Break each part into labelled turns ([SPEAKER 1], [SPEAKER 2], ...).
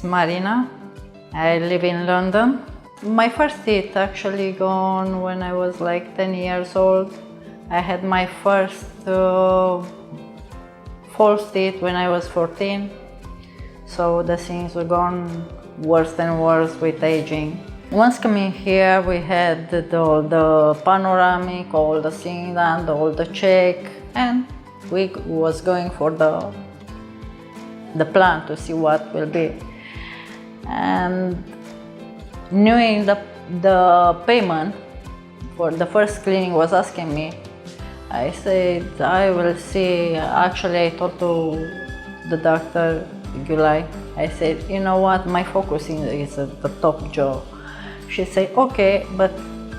[SPEAKER 1] Marina. I live in London. My first teeth actually gone when I was like 10 years old. I had my first false teeth when I was 14. So the things were gone worse and worse with aging. Once coming here, we had all the panoramic, all the things done, all the check, and we was going for the plan to see what will be. And knowing the payment for the first cleaning was asking me, I said, I will see. Actually, I told to the doctor, July, I said, you know what, my focus is the top jaw. She said, okay, but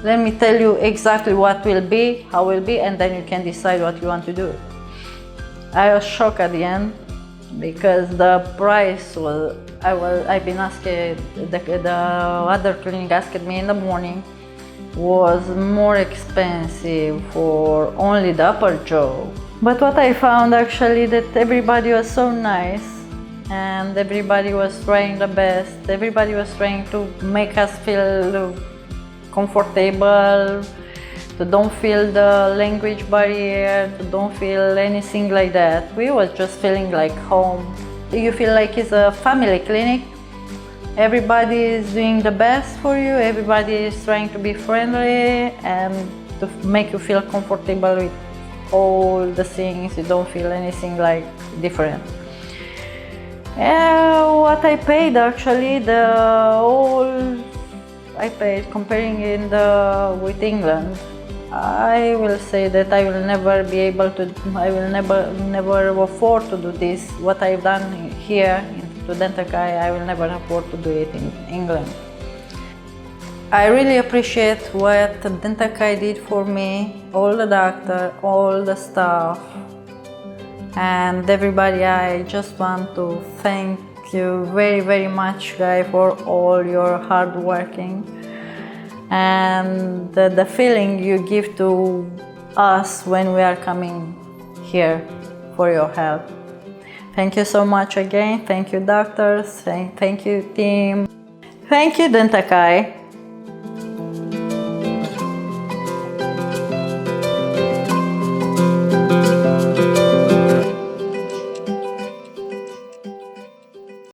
[SPEAKER 1] let me tell you exactly what will be, how will be, and then you can decide what you want to do. I was shocked at the end because the price was, I've been asked, the other clinic asked me in the morning, was more expensive for only the upper jaw. But what I found actually that everybody was so nice and everybody was trying the best. Everybody was trying to make us feel comfortable, to don't feel the language barrier, to don't feel anything like that. We was just feeling like home. You feel like it's a family clinic. Everybody is doing the best for you. Everybody is trying to be friendly and to make you feel comfortable with all the things. You don't feel anything like different. What I paid actually, I paid comparing with England. I will say that I will never be able to, I will never afford to do this. What I've done here to Dentacai, I will never afford to do it in England. I really appreciate what Dentacai did for me, all the doctor, all the staff, and everybody. I just want to thank you very, very much, guys, for all your hard working and the feeling you give to us when we are coming here for your help. Thank you so much again. Thank you, doctors. Thank you, team. Thank you, Dentacai.